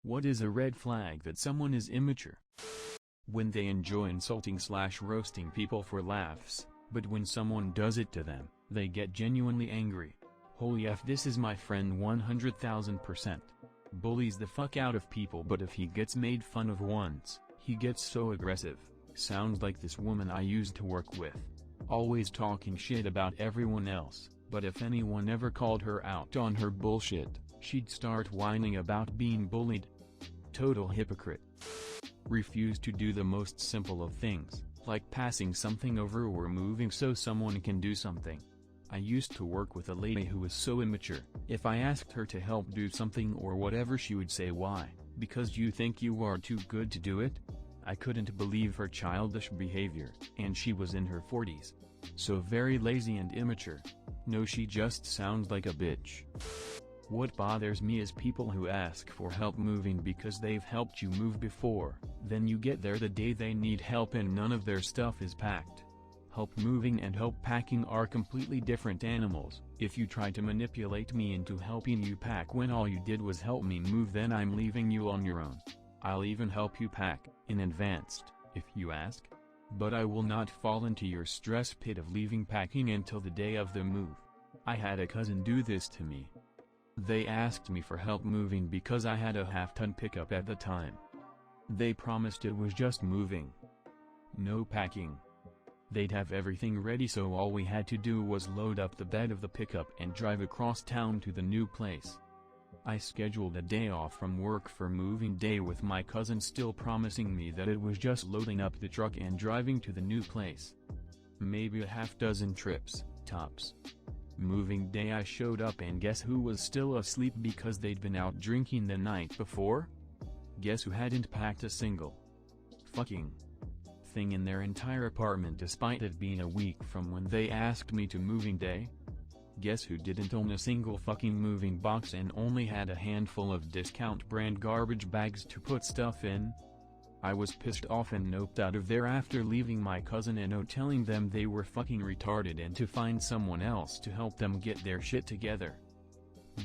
What is a red flag that someone is immature? When they enjoy insulting/roasting people for laughs, but when someone does it to them, they get genuinely angry. Holy F, this is my friend 100,000%. Bullies the fuck out of people, but if he gets made fun of once, he gets so aggressive. Sounds like this woman I used to work with. Always talking shit about everyone else, but if anyone ever called her out on her bullshit, she'd start whining about being bullied. Total hypocrite. Refuse to do the most simple of things, like passing something over or moving so someone can do something. I used to work with a lady who was so immature. If I asked her to help do something or whatever, she would say, "Why? Because you think you are too good to do it?" I couldn't believe her childish behavior, and she was in her 40s. So very lazy and immature. No, she just sounds like a bitch. What bothers me is people who ask for help moving because they've helped you move before, then you get there the day they need help and none of their stuff is packed. Help moving and help packing are completely different animals. If you try to manipulate me into helping you pack when all you did was help me move, then I'm leaving you on your own. I'll even help you pack, in advance, if you ask. But I will not fall into your stress pit of leaving packing until the day of the move. I had a cousin do this to me. They asked me for help moving because I had a half-ton pickup at the time. They promised it was just moving. No packing. They'd have everything ready, so all we had to do was load up the bed of the pickup and drive across town to the new place. I scheduled a day off from work for moving day with my cousin still promising me that it was just loading up the truck and driving to the new place. Maybe a half-dozen trips, tops. Moving day I showed up and guess who was still asleep because they'd been out drinking the night before? Guess who hadn't packed a single fucking thing in their entire apartment despite it being a week from when they asked me to moving day? Guess who didn't own a single fucking moving box and only had a handful of discount brand garbage bags to put stuff in? I was pissed off and noped out of there after leaving my cousin a note telling them they were fucking retarded and to find someone else to help them get their shit together.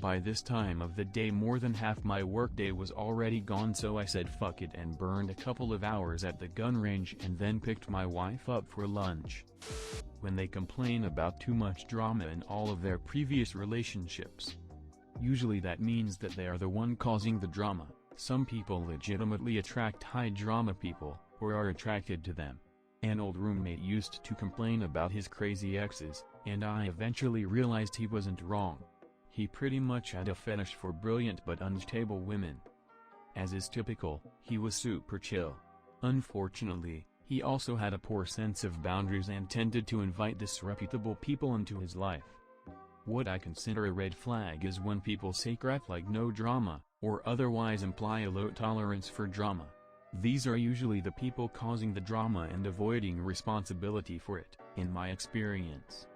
By this time of the day more than half my workday was already gone, so I said fuck it and burned a couple of hours at the gun range and then picked my wife up for lunch. When they complain about too much drama in all of their previous relationships, usually that means that they are the one causing the drama. Some people legitimately attract high-drama people, or are attracted to them. An old roommate used to complain about his crazy exes, and I eventually realized he wasn't wrong. He pretty much had a fetish for brilliant but unstable women. As is typical, he was super chill. Unfortunately, he also had a poor sense of boundaries and tended to invite disreputable people into his life. What I consider a red flag is when people say crap like no drama, or otherwise imply a low tolerance for drama. These are usually the people causing the drama and avoiding responsibility for it, in my experience.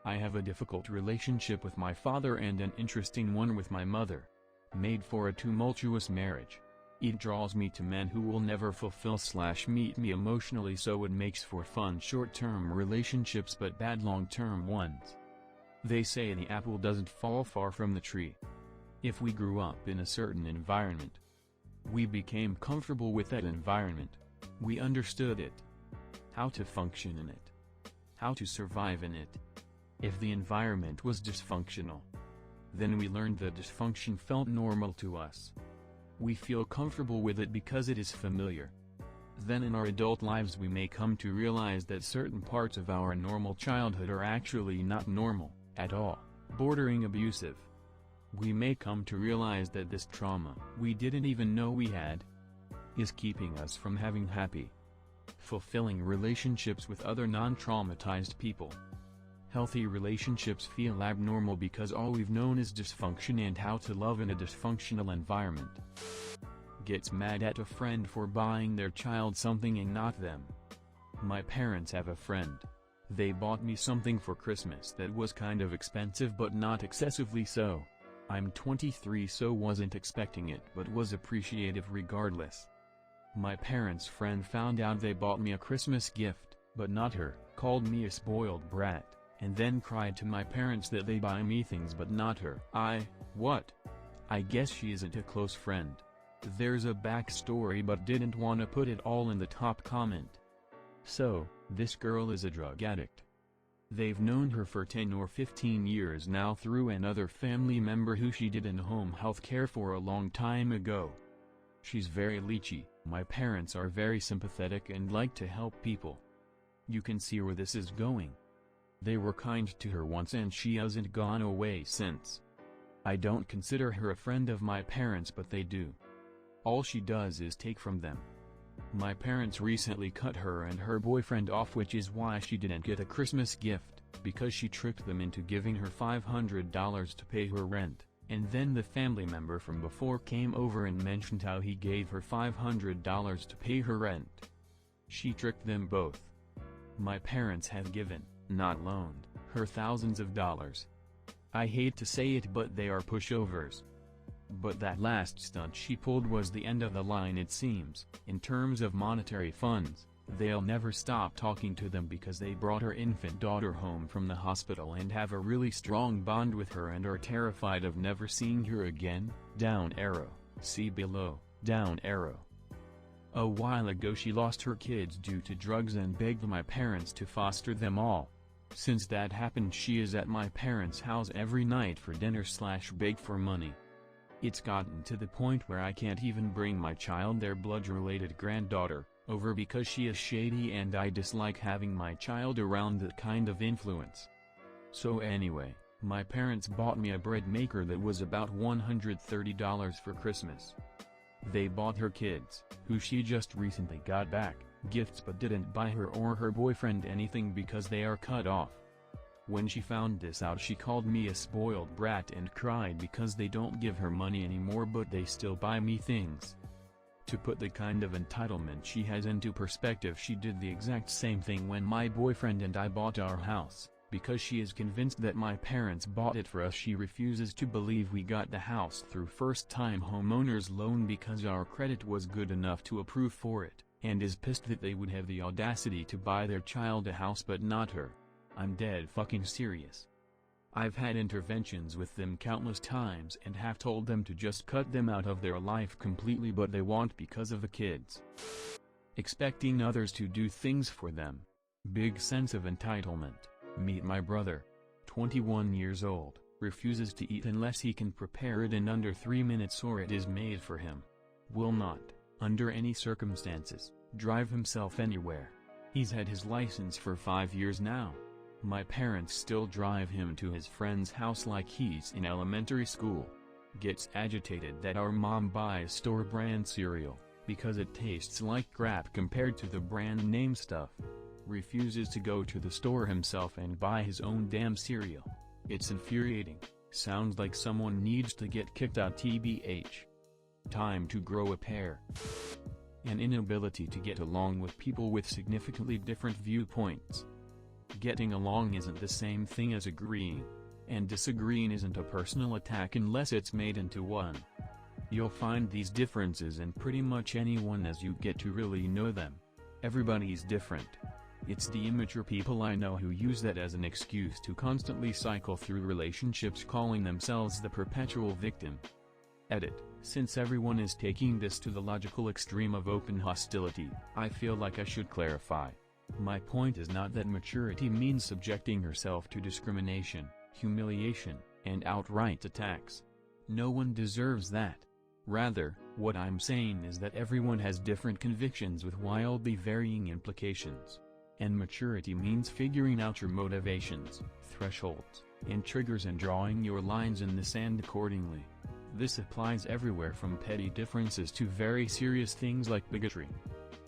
I have a difficult relationship with my father and an interesting one with my mother. Made for a tumultuous marriage. It draws me to men who will never fulfill/meet me emotionally, so it makes for fun short-term relationships but bad long-term ones. They say the apple doesn't fall far from the tree. If we grew up in a certain environment, we became comfortable with that environment. We understood it. How to function in it. How to survive in it. If the environment was dysfunctional, then we learned that dysfunction felt normal to us. We feel comfortable with it because it is familiar. Then in our adult lives we may come to realize that certain parts of our normal childhood are actually not normal at all, bordering abusive. We may come to realize that this trauma we didn't even know we had is keeping us from having happy, fulfilling relationships with other non-traumatized people. Healthy relationships feel abnormal because all we've known is dysfunction and how to love in a dysfunctional environment. Gets mad at a friend for buying their child something and not them. My parents have a friend. They bought me something for Christmas that was kind of expensive but not excessively so. I'm 23, so wasn't expecting it but was appreciative regardless. My parents' friend found out they bought me a Christmas gift, but not her, called me a spoiled brat, and then cried to my parents that they buy me things but not her. What? I guess she isn't a close friend. There's a backstory but didn't want to put it all in the top comment. So, this girl is a drug addict. They've known her for 10 or 15 years now through another family member who she did in-home health care for a long time ago. She's very leechy. My parents are very sympathetic and like to help people. You can see where this is going. They were kind to her once and she hasn't gone away since. I don't consider her a friend of my parents, but they do. All she does is take from them. My parents recently cut her and her boyfriend off, which is why she didn't get a Christmas gift, because she tricked them into giving her $500 to pay her rent, and then the family member from before came over and mentioned how he gave her $500 to pay her rent. She tricked them both. My parents have given, not loaned, her thousands of dollars. I hate to say it, but they are pushovers. But that last stunt she pulled was the end of the line, it seems. In terms of monetary funds, they'll never stop talking to them because they brought her infant daughter home from the hospital and have a really strong bond with her and are terrified of never seeing her again. Down arrow, see below, down arrow. A while ago she lost her kids due to drugs and begged my parents to foster them all. Since that happened she is at my parents' house every night for dinner/beg for money. It's gotten to the point where I can't even bring my child, their blood-related granddaughter, over because she is shady and I dislike having my child around that kind of influence. So anyway, my parents bought me a bread maker that was about $130 for Christmas. They bought her kids, who she just recently got back, gifts but didn't buy her or her boyfriend anything because they are cut off. When she found this out she called me a spoiled brat and cried because they don't give her money anymore but they still buy me things. To put the kind of entitlement she has into perspective, she did the exact same thing when my boyfriend and I bought our house. Because she is convinced that my parents bought it for us, she refuses to believe we got the house through first-time homeowners loan because our credit was good enough to approve for it, and is pissed that they would have the audacity to buy their child a house but not her. I'm dead fucking serious. I've had interventions with them countless times and have told them to just cut them out of their life completely, but they won't because of the kids. Expecting others to do things for them. Big sense of entitlement. Meet my brother. 21 years old, refuses to eat unless he can prepare it in under 3 minutes or it is made for him. Will not, under any circumstances, drive himself anywhere. He's had his license for 5 years now. My parents still drive him to his friend's house like he's in elementary school. Gets agitated that our mom buys store-brand cereal, because it tastes like crap compared to the brand name stuff. Refuses to go to the store himself and buy his own damn cereal. It's infuriating. Sounds like someone needs to get kicked out tbh. Time to grow a pair. An inability to get along with people with significantly different viewpoints. Getting along isn't the same thing as agreeing, and disagreeing isn't a personal attack unless it's made into one. You'll find these differences in pretty much anyone as you get to really know them. Everybody's different. It's the immature people I know who use that as an excuse to constantly cycle through relationships, calling themselves the perpetual victim. Edit. Since everyone is taking this to the logical extreme of open hostility, I feel like I should clarify. My point is not that maturity means subjecting herself to discrimination, humiliation, and outright attacks. No one deserves that. Rather, what I'm saying is that everyone has different convictions with wildly varying implications. And maturity means figuring out your motivations, thresholds, and triggers and drawing your lines in the sand accordingly. This applies everywhere from petty differences to very serious things like bigotry.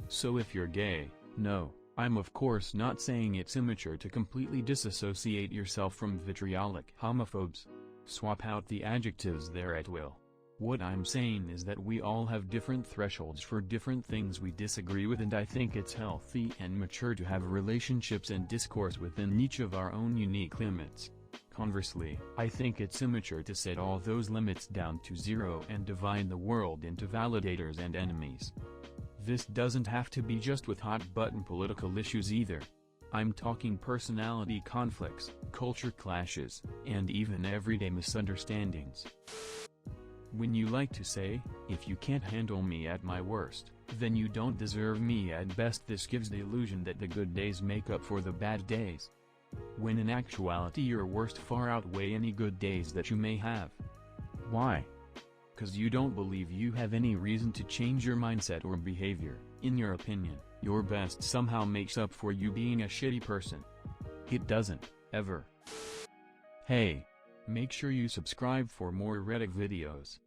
So if you're gay, no, I'm of course not saying it's immature to completely disassociate yourself from vitriolic homophobes. Swap out the adjectives there at will. What I'm saying is that we all have different thresholds for different things we disagree with, and I think it's healthy and mature to have relationships and discourse within each of our own unique limits. Conversely, I think it's immature to set all those limits down to zero and divide the world into validators and enemies. This doesn't have to be just with hot-button political issues either. I'm talking personality conflicts, culture clashes, and even everyday misunderstandings. When you like to say, if you can't handle me at my worst, then you don't deserve me at best. This gives the illusion that the good days make up for the bad days, when in actuality your worst far outweigh any good days that you may have. Why? 'Cause you don't believe you have any reason to change your mindset or behavior. In your opinion, your best somehow makes up for you being a shitty person. It doesn't, ever. Hey! Make sure you subscribe for more Reddit videos.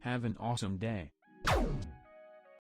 Have an awesome day.